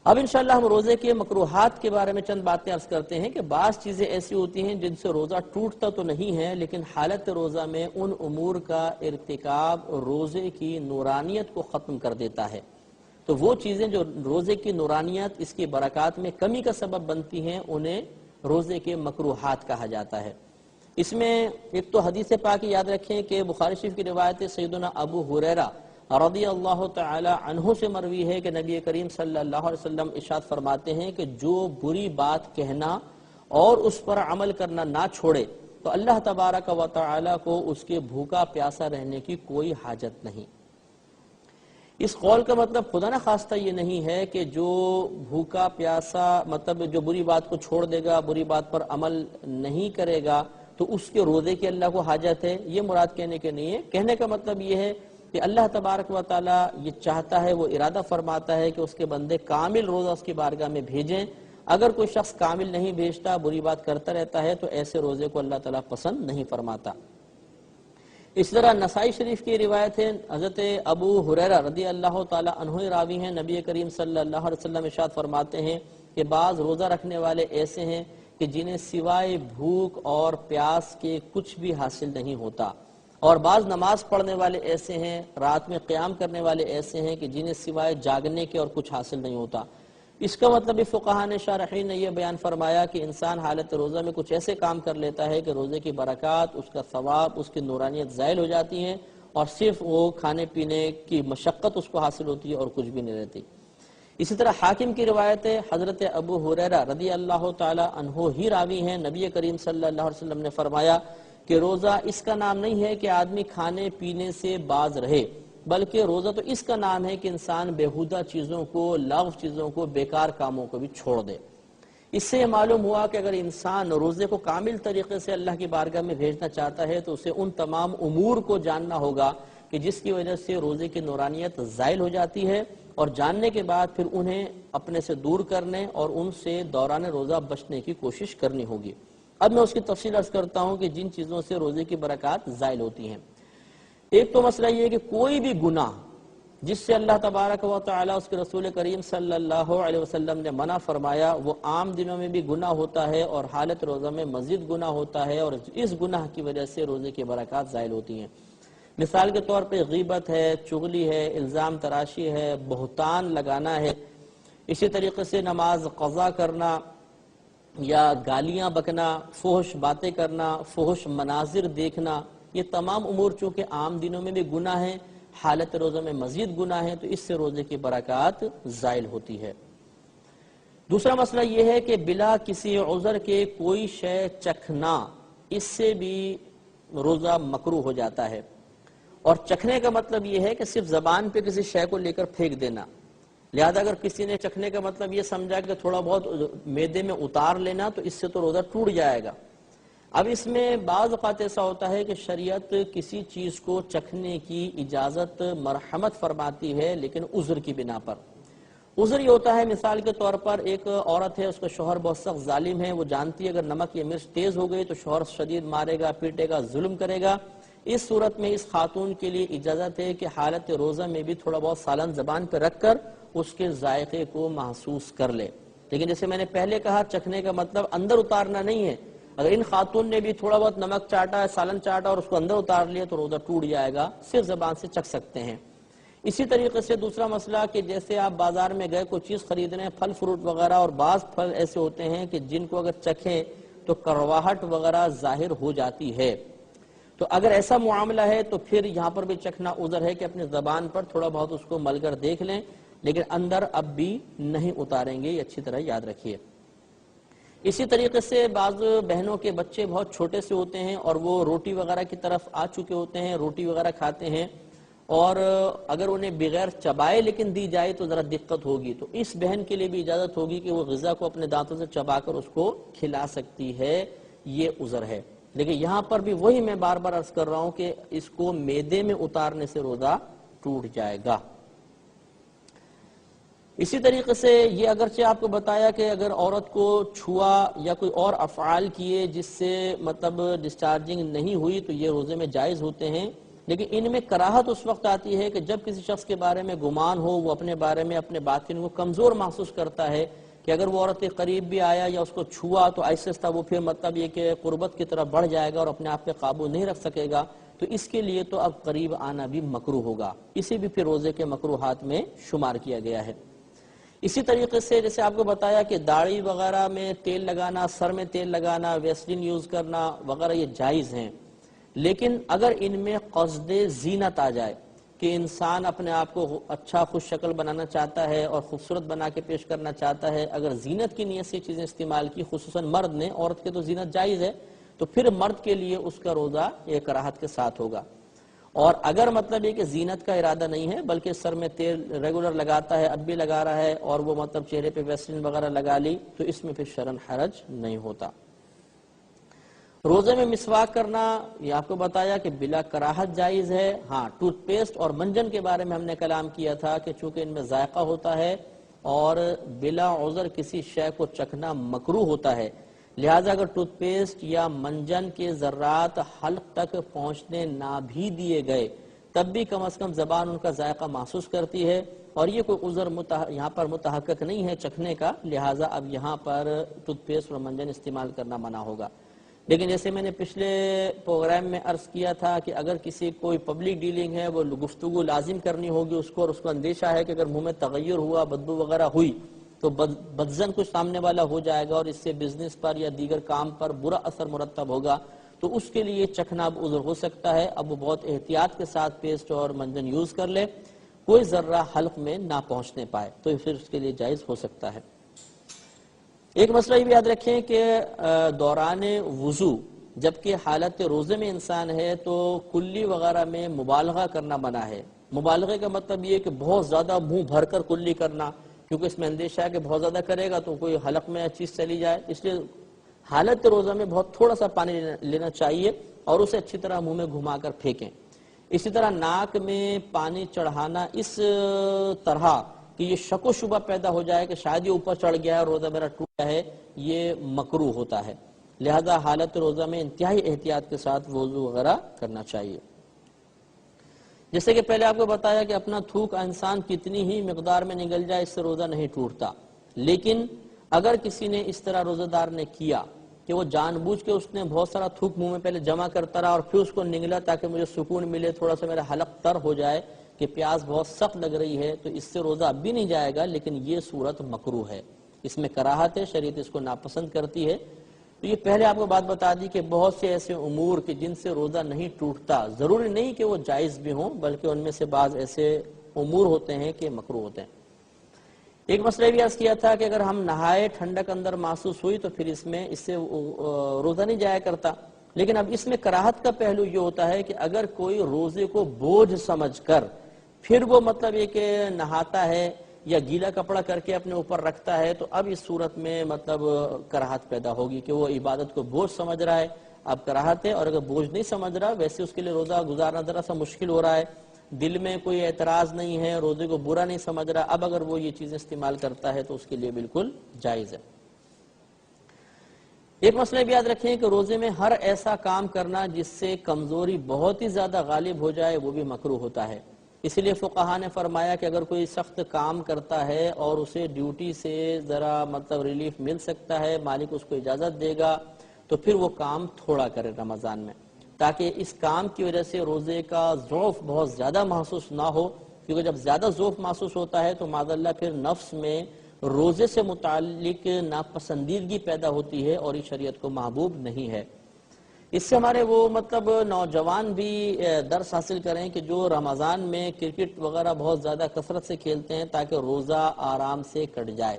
اب انشاءاللہ ہم روزے کے مکروہات کے بارے میں چند باتیں عرض کرتے ہیں کہ بعض چیزیں ایسی ہوتی ہیں جن سے روزہ ٹوٹتا تو نہیں ہے، لیکن حالت روزہ میں ان امور کا ارتکاب روزے کی نورانیت کو ختم کر دیتا ہے۔ تو وہ چیزیں جو روزے کی نورانیت، اس کی برکات میں کمی کا سبب بنتی ہیں، انہیں روزے کے مکروہات کہا جاتا ہے۔ اس میں ایک تو حدیث پاک یاد رکھیں کہ بخاری شریف کی روایت سیدنا ابو ہریرہ رضی اللہ تعالی عنہ سے مروی ہے کہ نبی کریم صلی اللہ علیہ وسلم ارشاد فرماتے ہیں کہ جو بری بات کہنا اور اس پر عمل کرنا نہ چھوڑے تو اللہ تبارک و تعالی کو اس کے بھوکا پیاسا رہنے کی کوئی حاجت نہیں۔ اس قول کا مطلب خدا نہ خواستہ یہ نہیں ہے کہ جو بھوکا پیاسا مطلب جو بری بات کو چھوڑ دے گا، بری بات پر عمل نہیں کرے گا تو اس کے روزے کی اللہ کو حاجت ہے، یہ مراد کہنے کے نہیں ہے۔ کہنے کا مطلب یہ ہے کہ اللہ تبارک و تعالی یہ چاہتا ہے، وہ ارادہ فرماتا ہے کہ اس کے بندے کامل روزہ اس کی بارگاہ میں بھیجیں۔ اگر کوئی شخص کامل نہیں بھیجتا، بری بات کرتا رہتا ہے تو ایسے روزے کو اللہ تعالیٰ پسند نہیں فرماتا۔ اس طرح نسائی شریف کی روایت ہے، حضرت ابو ہریرہ رضی اللہ تعالی عنہ راوی ہیں، نبی کریم صلی اللہ علیہ وسلم ارشاد فرماتے ہیں کہ بعض روزہ رکھنے والے ایسے ہیں کہ جنہیں سوائے بھوک اور پیاس کے کچھ بھی حاصل نہیں ہوتا، اور بعض نماز پڑھنے والے ایسے ہیں، رات میں قیام کرنے والے ایسے ہیں کہ جنہیں سوائے جاگنے کے اور کچھ حاصل نہیں ہوتا۔ اس کا مطلب فقہاء نے، شارحین نے یہ بیان فرمایا کہ انسان حالت روزہ میں کچھ ایسے کام کر لیتا ہے کہ روزے کی برکات، اس کا ثواب، اس کی نورانیت زائل ہو جاتی ہیں اور صرف وہ کھانے پینے کی مشقت اس کو حاصل ہوتی ہے اور کچھ بھی نہیں رہتی۔ اسی طرح حاکم کی روایت ہے، حضرت ابو ہریرہ رضی اللہ تعالی عنہ ہی راوی ہیں، نبی کریم صلی اللہ علیہ وسلم نے فرمایا کہ روزہ اس کا نام نہیں ہے کہ آدمی کھانے پینے سے باز رہے، بلکہ روزہ تو اس کا نام ہے کہ انسان بیہودہ چیزوں کو، لغو چیزوں کو، بیکار کاموں کو بھی چھوڑ دے۔ اس سے یہ معلوم ہوا کہ اگر انسان روزے کو کامل طریقے سے اللہ کی بارگاہ میں بھیجنا چاہتا ہے تو اسے ان تمام امور کو جاننا ہوگا کہ جس کی وجہ سے روزے کی نورانیت زائل ہو جاتی ہے، اور جاننے کے بعد پھر انہیں اپنے سے دور کرنے اور ان سے دوران روزہ بچنے کی کوشش کرنی ہوگی۔ اب میں اس کی تفصیل عرض کرتا ہوں کہ جن چیزوں سے روزے کی برکات زائل ہوتی ہیں۔ ایک تو مسئلہ یہ ہے کہ کوئی بھی گناہ جس سے اللہ تبارک و تعالی اس کے رسول کریم صلی اللہ علیہ وسلم نے منع فرمایا، وہ عام دنوں میں بھی گناہ ہوتا ہے اور حالت روزہ میں مزید گناہ ہوتا ہے، اور اس گناہ کی وجہ سے روزے کی برکات زائل ہوتی ہیں۔ مثال کے طور پہ غیبت ہے، چغلی ہے، الزام تراشی ہے، بہتان لگانا ہے، اسی طریقے سے نماز قضا کرنا یا گالیاں بکنا، فحش باتیں کرنا، فحش مناظر دیکھنا، یہ تمام امور چونکہ عام دنوں میں بھی گناہ ہیں، حالت روزہ میں مزید گناہ ہے، تو اس سے روزے کی برکات زائل ہوتی ہے۔ دوسرا مسئلہ یہ ہے کہ بلا کسی عذر کے کوئی شے چکھنا، اس سے بھی روزہ مکروہ ہو جاتا ہے۔ اور چکھنے کا مطلب یہ ہے کہ صرف زبان پہ کسی شے کو لے کر پھینک دینا، لہذا اگر کسی نے چکھنے کا مطلب یہ سمجھا کہ تھوڑا بہت معدے میں اتار لینا تو اس سے تو روزہ ٹوٹ جائے گا۔ اب اس میں بعض اوقات ایسا ہوتا ہے کہ شریعت کسی چیز کو چکھنے کی اجازت مرحمت فرماتی ہے، لیکن عذر کی بنا پر۔ عذر یہ ہوتا ہے، مثال کے طور پر ایک عورت ہے، اس کا شوہر بہت سخت ظالم ہے، وہ جانتی ہے اگر نمک یا مرچ تیز ہو گئی تو شوہر شدید مارے گا، پیٹے گا، ظلم کرے گا۔ اس صورت میں اس خاتون کے لیے اجازت ہے کہ حالت روزہ میں بھی تھوڑا بہت سالن زبان پہ رکھ کر اس کے ذائقے کو محسوس کر لے، لیکن جیسے میں نے پہلے کہا چکھنے کا مطلب اندر اتارنا نہیں ہے۔ اگر ان خاتون نے بھی تھوڑا بہت نمک چاٹا، سالن چاٹا اور اس کو اندر اتار لیا تو روزہ ٹوٹ جائے گا، صرف زبان سے چکھ سکتے ہیں۔ اسی طریقے سے دوسرا مسئلہ کہ جیسے آپ بازار میں گئے کوئی چیز خریدنے، پھل فروٹ وغیرہ، اور بعض پھل ایسے ہوتے ہیں کہ جن کو اگر چکھیں تو کرواہٹ وغیرہ ظاہر ہو جاتی ہے، تو اگر ایسا معاملہ ہے تو پھر یہاں پر بھی چکھنا عذر ہے کہ اپنی زبان پر تھوڑا بہت اس کو مل کر دیکھ لیں، لیکن اندر اب بھی نہیں اتاریں گے، یہ اچھی طرح یاد رکھیے۔ اسی طریقے سے بعض بہنوں کے بچے بہت چھوٹے سے ہوتے ہیں اور وہ روٹی وغیرہ کی طرف آ چکے ہوتے ہیں، روٹی وغیرہ کھاتے ہیں، اور اگر انہیں بغیر چبائے لیکن دی جائے تو ذرا دقت ہوگی، تو اس بہن کے لیے بھی اجازت ہوگی کہ وہ غذا کو اپنے دانتوں سے چبا کر اس کو کھلا سکتی ہے، یہ عذر ہے۔ لیکن یہاں پر بھی وہی میں بار بار عرض کر رہا ہوں کہ اس کو معدے میں اتارنے سے روزہ ٹوٹ جائے گا۔ اسی طریقے سے یہ اگرچہ آپ کو بتایا کہ اگر عورت کو چھوا یا کوئی اور افعال کیے جس سے مطلب ڈسچارجنگ نہیں ہوئی تو یہ روزے میں جائز ہوتے ہیں، لیکن ان میں کراہت اس وقت آتی ہے کہ جب کسی شخص کے بارے میں گمان ہو، وہ اپنے بارے میں اپنے باطن کو کمزور محسوس کرتا ہے کہ اگر وہ عورت کے قریب بھی آیا یا اس کو چھوا تو آہستہ آہستہ وہ پھر مطلب یہ کہ قربت کی طرف بڑھ جائے گا اور اپنے آپ پہ قابو نہیں رکھ سکے گا، تو اس کے لیے تو اب قریب آنا بھی مکروہ ہوگا، اسے بھی پھر روزے کے مکروہات میں شمار کیا گیا ہے۔ اسی طریقے سے جیسے آپ کو بتایا کہ داڑھی وغیرہ میں تیل لگانا، سر میں تیل لگانا، ویسلین یوز کرنا وغیرہ یہ جائز ہیں، لیکن اگر ان میں قصد زینت آ جائے کہ انسان اپنے آپ کو اچھا خوش شکل بنانا چاہتا ہے اور خوبصورت بنا کے پیش کرنا چاہتا ہے، اگر زینت کی نیت سے چیزیں استعمال کی، خصوصاً مرد نے، عورت کے تو زینت جائز ہے، تو پھر مرد کے لیے اس کا روزہ ایک کراہت کے ساتھ ہوگا۔ اور اگر مطلب یہ کہ زینت کا ارادہ نہیں ہے بلکہ سر میں تیل ریگولر لگاتا ہے، اب بھی لگا رہا ہے، اور وہ مطلب چہرے پہ ویسلین وغیرہ لگا لی، تو اس میں پھر شرعاً حرج نہیں ہوتا۔ روزے میں مسواک کرنا یہ آپ کو بتایا کہ بلا کراہت جائز ہے۔ ہاں، ٹوتھ پیسٹ اور منجن کے بارے میں ہم نے کلام کیا تھا کہ چونکہ ان میں ذائقہ ہوتا ہے اور بلا عذر کسی شے کو چکھنا مکروہ ہوتا ہے، لہٰذا اگر ٹوتھ پیسٹ یا منجن کے ذرات حلق تک پہنچنے نہ بھی دیے گئے تب بھی کم از کم زبان ان کا ذائقہ محسوس کرتی ہے، اور یہ کوئی عذر یہاں پر متحقق نہیں ہے چکھنے کا، لہٰذا اب یہاں پر ٹوتھ پیسٹ اور منجن استعمال کرنا منع ہوگا۔ لیکن جیسے میں نے پچھلے پروگرام میں عرض کیا تھا کہ اگر کسی کوئی پبلک ڈیلنگ ہے، وہ گفتگو لازم کرنی ہوگی اس کو، اور اس کو اندیشہ ہے کہ اگر منہ میں تغیر ہوا، بدبو وغیرہ ہوئی تو بدزن کچھ سامنے والا ہو جائے گا اور اس سے بزنس پر یا دیگر کام پر برا اثر مرتب ہوگا، تو اس کے لیے چکھنا اب عذر ہو سکتا ہے۔ اب وہ بہت احتیاط کے ساتھ پیسٹ اور منجن یوز کر لے، کوئی ذرہ حلق میں نہ پہنچنے پائے، تو پھر اس کے لیے جائز ہو سکتا ہے۔ ایک مسئلہ یہ بھی یاد رکھیں کہ دوران وضو جبکہ حالت روزے میں انسان ہے تو کلی وغیرہ میں مبالغہ کرنا منع ہے۔ مبالغے کا مطلب یہ کہ بہت زیادہ منہ بھر کر کلی کرنا، کیونکہ اس میں اندیشہ ہے کہ بہت زیادہ کرے گا تو کوئی حلق میں چیز چلی جائے، اس لیے حالت روزہ میں بہت تھوڑا سا پانی لینا چاہیے اور اسے اچھی طرح منہ میں گھما کر پھینکیں۔ اسی طرح ناک میں پانی چڑھانا اس طرح کہ یہ شک و شبہ پیدا ہو جائے کہ شاید یہ اوپر چڑھ گیا ہے اور روزہ میرا ٹوٹا ہے، یہ مکروہ ہوتا ہے، لہذا حالت روزہ میں انتہائی احتیاط کے ساتھ وضو وغیرہ کرنا چاہیے۔ جیسے کہ پہلے آپ کو بتایا کہ اپنا تھوک انسان کتنی ہی مقدار میں نگل جائے اس سے روزہ نہیں ٹوٹتا، لیکن اگر کسی نے اس طرح روزہ دار نے کیا کہ وہ جان بوجھ کے اس نے بہت سارا تھوک منہ میں پہلے جمع کرتا رہا اور پھر اس کو نگلا تاکہ مجھے سکون ملے، تھوڑا سا میرا حلق تر ہو جائے کہ پیاس بہت سخت لگ رہی ہے، تو اس سے روزہ اب بھی نہیں جائے گا، لیکن یہ صورت مکروہ ہے، اس میں کراہت ہے، شریعت اس کو ناپسند کرتی ہے۔ تو یہ پہلے آپ کو بات بتا دی کہ بہت سے ایسے امور کہ جن سے روزہ نہیں ٹوٹتا، ضروری نہیں کہ وہ جائز بھی ہوں بلکہ ان میں سے بعض ایسے امور ہوتے ہیں کہ مکروہ ہوتے ہیں۔ ایک مسئلہ بھی عرض کیا تھا کہ اگر ہم نہائے ٹھنڈک اندر محسوس ہوئی تو پھر اس سے روزہ نہیں جایا کرتا، لیکن اب اس میں کراہت کا پہلو یہ ہوتا ہے کہ اگر کوئی روزے کو بوجھ سمجھ کر پھر وہ مطلب یہ کہ نہاتا ہے یا گیلا کپڑا کر کے اپنے اوپر رکھتا ہے، تو اب اس صورت میں مطلب کراہت پیدا ہوگی کہ وہ عبادت کو بوجھ سمجھ رہا ہے، اب کراہت ہے، اور اگر بوجھ نہیں سمجھ رہا ویسے اس کے لیے روزہ گزارنا ذرا سا مشکل ہو رہا ہے، دل میں کوئی اعتراض نہیں ہے، روزے کو برا نہیں سمجھ رہا، اب اگر وہ یہ چیزیں استعمال کرتا ہے تو اس کے لیے بالکل جائز ہے۔ ایک مسئلہ بھی یاد رکھیں کہ روزے میں ہر ایسا کام کرنا جس سے کمزوری بہت ہی زیادہ غالب ہو جائے وہ بھی مکروہ ہوتا ہے، اس لیے فقہا نے فرمایا کہ اگر کوئی سخت کام کرتا ہے اور اسے ڈیوٹی سے ذرا مطلب ریلیف مل سکتا ہے، مالک اس کو اجازت دے گا تو پھر وہ کام تھوڑا کرے رمضان میں، تاکہ اس کام کی وجہ سے روزے کا ضعف بہت زیادہ محسوس نہ ہو، کیونکہ جب زیادہ ضعف محسوس ہوتا ہے تو معاذ اللہ پھر نفس میں روزے سے متعلق ناپسندیدگی پیدا ہوتی ہے اور یہ شریعت کو محبوب نہیں ہے۔ اس سے ہمارے وہ مطلب نوجوان بھی درس حاصل کریں کہ جو رمضان میں کرکٹ وغیرہ بہت زیادہ کثرت سے کھیلتے ہیں تاکہ روزہ آرام سے کٹ جائے۔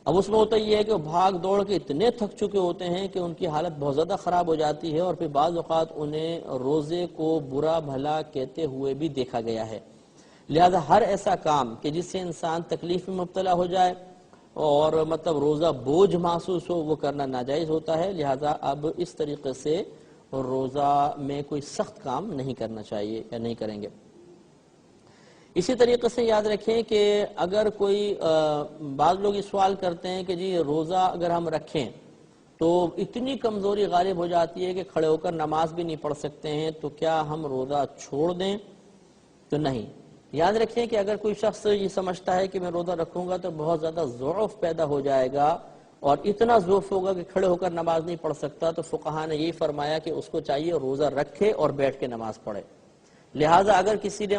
اب اس میں ہوتا یہ ہے کہ وہ بھاگ دوڑ کے اتنے تھک چکے ہوتے ہیں کہ ان کی حالت بہت زیادہ خراب ہو جاتی ہے، اور پھر بعض اوقات انہیں روزے کو برا بھلا کہتے ہوئے بھی دیکھا گیا ہے، لہذا ہر ایسا کام کہ جس سے انسان تکلیف میں مبتلا ہو جائے اور مطلب روزہ بوجھ محسوس ہو وہ کرنا ناجائز ہوتا ہے، لہذا اب اس طریقے سے روزہ میں کوئی سخت کام نہیں کرنا چاہیے یا نہیں کریں گے۔ اسی طریقے سے یاد رکھیں کہ اگر کوئی بعض لوگ یہ سوال کرتے ہیں کہ جی روزہ اگر ہم رکھیں تو اتنی کمزوری غالب ہو جاتی ہے کہ کھڑے ہو کر نماز بھی نہیں پڑھ سکتے ہیں، تو کیا ہم روزہ چھوڑ دیں؟ تو نہیں۔ یاد رکھیں کہ اگر کوئی شخص یہ سمجھتا ہے کہ میں روزہ رکھوں گا تو بہت زیادہ ضعف پیدا ہو جائے گا اور اتنا ضعف ہوگا کہ کھڑے ہو کر نماز نہیں پڑھ سکتا، تو فقہا نے یہی فرمایا کہ اس کو چاہیے روزہ رکھے اور بیٹھ کے نماز پڑھے۔ لہٰذا اگر کسی نے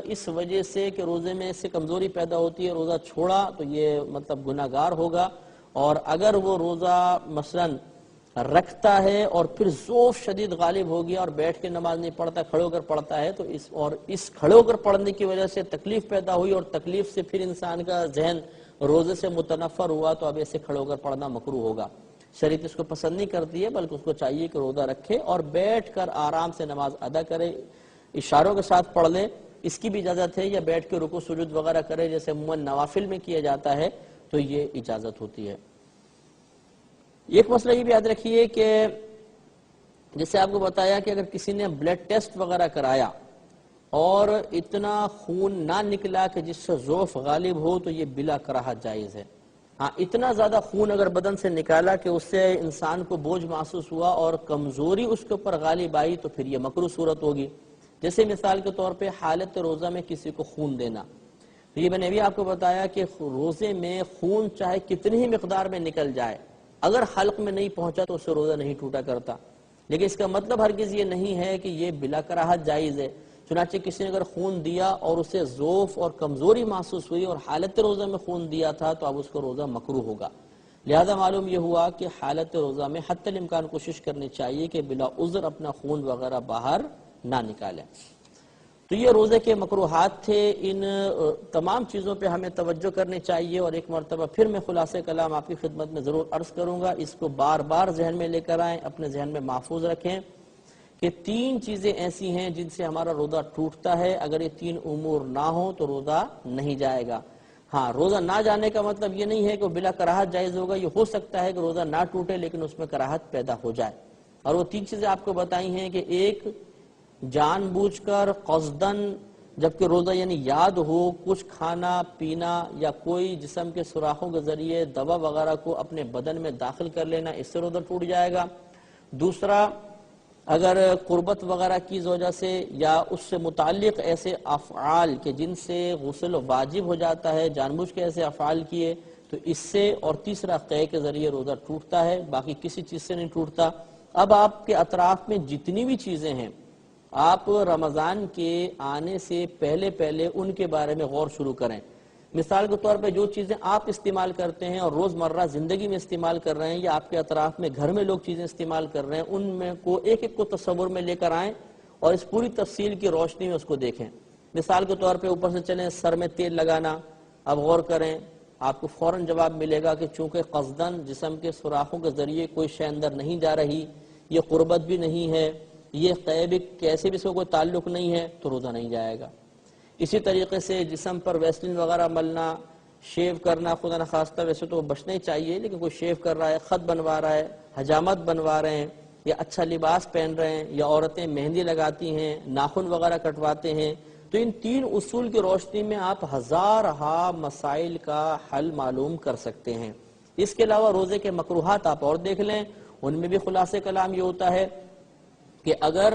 اس وجہ سے کہ روزے میں اس سے کمزوری پیدا ہوتی ہے روزہ چھوڑا تو یہ گناہگار ہوگا، اور اگر وہ روزہ مثلا رکھتا ہے اور پھر ذوف شدید غالب ہو گیا اور بیٹھ کے نماز نہیں پڑھتا، کھڑے ہو کر پڑھتا ہے، تو اس کھڑے ہو کر پڑھنے کی وجہ سے تکلیف پیدا ہوئی اور تکلیف سے پھر انسان کا ذہن روزے سے متنفر ہوا، تو اب ایسے کھڑے ہو کر پڑھنا مکروہ ہوگا۔ شریعت اس کو پسند نہیں کرتی ہے، بلکہ اس کو چاہیے کہ روزہ رکھے اور بیٹھ کر آرام سے نماز ادا کرے، اشاروں کے ساتھ پڑھ لے، اس کی بھی اجازت ہے، یا بیٹھ کے رکوع سجود وغیرہ کرے جیسے عموماً نوافل میں کیا جاتا ہے، تو یہ اجازت ہوتی ہے۔ ایک مسئلہ یہ بھی یاد رکھیے کہ جیسے آپ کو بتایا کہ اگر کسی نے بلڈ ٹیسٹ وغیرہ کرایا اور اتنا خون نہ نکلا کہ جس سے ضعف غالب ہو، تو یہ بلا کراہت جائز ہے۔ ہاں، اتنا زیادہ خون اگر بدن سے نکالا کہ اس سے انسان کو بوجھ محسوس ہوا اور کمزوری اس کے اوپر غالب آئی، تو پھر یہ مکروہ صورت ہوگی۔ جیسے مثال کے طور پہ حالت روزہ میں کسی کو خون دینا، یہ میں نے بھی آپ کو بتایا کہ روزے میں خون چاہے کتنی ہی مقدار میں نکل جائے، اگر حلق میں نہیں پہنچا تو اس سے روزہ نہیں ٹوٹا کرتا، لیکن اس کا مطلب ہرگز یہ نہیں ہے کہ یہ بلا کراہت جائز ہے۔ چنانچہ کسی نے اگر خون دیا اور اسے ضعف اور کمزوری محسوس ہوئی اور حالت روزہ میں خون دیا تھا، تو اب اس کو روزہ مکروہ ہوگا۔ لہذا معلوم یہ ہوا کہ حالت روزہ میں حتی الامکان کوشش کرنی چاہیے کہ بلا عذر اپنا خون وغیرہ باہر نہ نکالیں۔ تو یہ روزے کے مکروہات تھے، ان تمام چیزوں پہ ہمیں توجہ کرنی چاہیے، اور ایک مرتبہ پھر میں خلاصہ کلام آپ کی خدمت میں ضرور عرض کروں گا، اس کو بار بار ذہن میں لے کر آئیں، اپنے ذہن میں محفوظ رکھیں کہ 3 چیزیں ایسی ہیں جن سے ہمارا روزہ ٹوٹتا ہے، اگر یہ 3 امور نہ ہوں تو روزہ نہیں جائے گا۔ ہاں، روزہ نہ جانے کا مطلب یہ نہیں ہے کہ وہ بلا کراہت جائز ہوگا، یہ ہو سکتا ہے کہ روزہ نہ ٹوٹے لیکن اس میں کراہت پیدا ہو جائے، اور وہ 3 چیزیں آپ کو بتائی ہیں کہ ایک، جان بوجھ کر قصدن جبکہ روزہ یعنی یاد ہو کچھ کھانا پینا یا کوئی جسم کے سوراخوں کے ذریعے دوا وغیرہ کو اپنے بدن میں داخل کر لینا، اس سے روزہ ٹوٹ جائے گا۔ دوسرا، اگر قربت وغیرہ کی وجہ سے یا اس سے متعلق ایسے افعال کہ جن سے غسل واجب ہو جاتا ہے، جان بوجھ کے ایسے افعال کیے تو اس سے، اور تیسرا قے کے ذریعے روزہ ٹوٹتا ہے، باقی کسی چیز سے نہیں ٹوٹتا۔ اب آپ کے اطراف میں جتنی بھی چیزیں ہیں، آپ رمضان کے آنے سے پہلے ان کے بارے میں غور شروع کریں۔ مثال کے طور پہ جو چیزیں آپ استعمال کرتے ہیں اور روزمرہ زندگی میں استعمال کر رہے ہیں، یا آپ کے اطراف میں گھر میں لوگ چیزیں استعمال کر رہے ہیں، ان میں کو ایک ایک کو تصور میں لے کر آئیں اور اس پوری تفصیل کی روشنی میں اس کو دیکھیں۔ مثال کے طور پہ اوپر سے چلیں سر میں تیل لگانا، اب غور کریں، آپ کو فوراً جواب ملے گا کہ چونکہ قصدن جسم کے سوراخوں کے ذریعے کوئی شے اندر نہیں جا رہی، یہ قربت بھی نہیں ہے، یہ قیب کیسے بھی اس کو کوئی تعلق نہیں ہے، تو روزہ نہیں جائے گا۔ اسی طریقے سے جسم پر ویسلین وغیرہ ملنا، شیو کرنا، خدا نخواستہ ویسے تو بچنا ہی چاہیے، لیکن کوئی شیو کر رہا ہے، خط بنوا رہا ہے، حجامت بنوا رہے ہیں، یا اچھا لباس پہن رہے ہیں، یا عورتیں مہندی لگاتی ہیں، ناخن وغیرہ کٹواتے ہیں، تو ان 3 اصول کی روشنی میں آپ ہزارہا مسائل کا حل معلوم کر سکتے ہیں۔ اس کے علاوہ روزے کے مکروہات آپ اور دیکھ لیں، ان میں بھی خلاصہ کلام یہ ہوتا ہے کہ اگر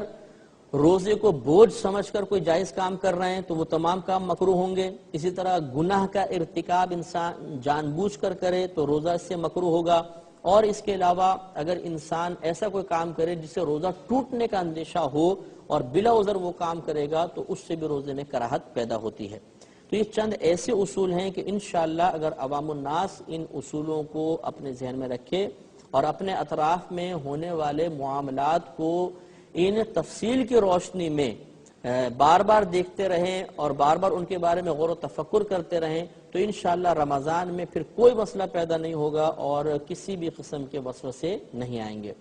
روزے کو بوجھ سمجھ کر کوئی جائز کام کر رہے ہیں تو وہ تمام کام مکروہ ہوں گے۔ اسی طرح گناہ کا ارتکاب انسان جان بوجھ کر کرے تو روزہ اس سے مکروہ ہوگا، اور اس کے علاوہ اگر انسان ایسا کوئی کام کرے جس سے روزہ ٹوٹنے کا اندیشہ ہو اور بلا عذر وہ کام کرے گا تو اس سے بھی روزے میں کراہت پیدا ہوتی ہے۔ تو یہ چند ایسے اصول ہیں کہ انشاءاللہ اگر عوام الناس ان اصولوں کو اپنے ذہن میں رکھے اور اپنے اطراف میں ہونے والے معاملات کو ان تفصیل کی روشنی میں بار بار دیکھتے رہیں اور بار بار ان کے بارے میں غور و تفکر کرتے رہیں، تو انشاءاللہ رمضان میں پھر کوئی مسئلہ پیدا نہیں ہوگا اور کسی بھی قسم کے وسوسے نہیں آئیں گے۔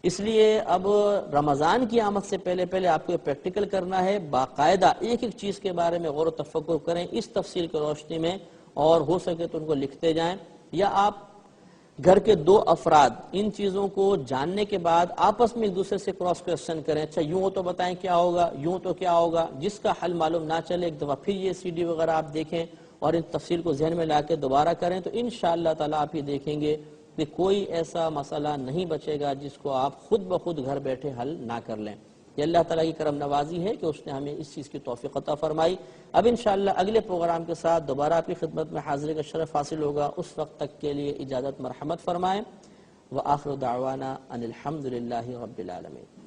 اس لیے اب رمضان کی آمد سے پہلے آپ کو پریکٹیکل کرنا ہے، باقاعدہ ایک ایک چیز کے بارے میں غور و تفکر کریں اس تفصیل کی روشنی میں، اور ہو سکے تو ان کو لکھتے جائیں، یا آپ گھر کے 2 افراد ان چیزوں کو جاننے کے بعد آپس میں ایک دوسرے سے کراس کوسچن کریں، اچھا یوں ہو تو بتائیں کیا ہوگا، یوں تو کیا ہوگا، جس کا حل معلوم نہ چلے ایک دفعہ پھر یہ CD وغیرہ آپ دیکھیں اور ان تفصیل کو ذہن میں لا کے دوبارہ کریں، تو انشاءاللہ تعالیٰ آپ یہ دیکھیں گے کہ کوئی ایسا مسئلہ نہیں بچے گا جس کو آپ خود بخود گھر بیٹھے حل نہ کر لیں۔ یہ اللہ تعالیٰ کی کرم نوازی ہے کہ اس نے ہمیں اس چیز کی توفیق عطا فرمائی۔ اب انشاءاللہ اگلے پروگرام کے ساتھ دوبارہ آپ کی خدمت میں حاضری کا شرف حاصل ہوگا، اس وقت تک کے لیے اجازت مرحمت فرمائیں۔ وآخر دعوانا ان الحمد للہ رب العالمین۔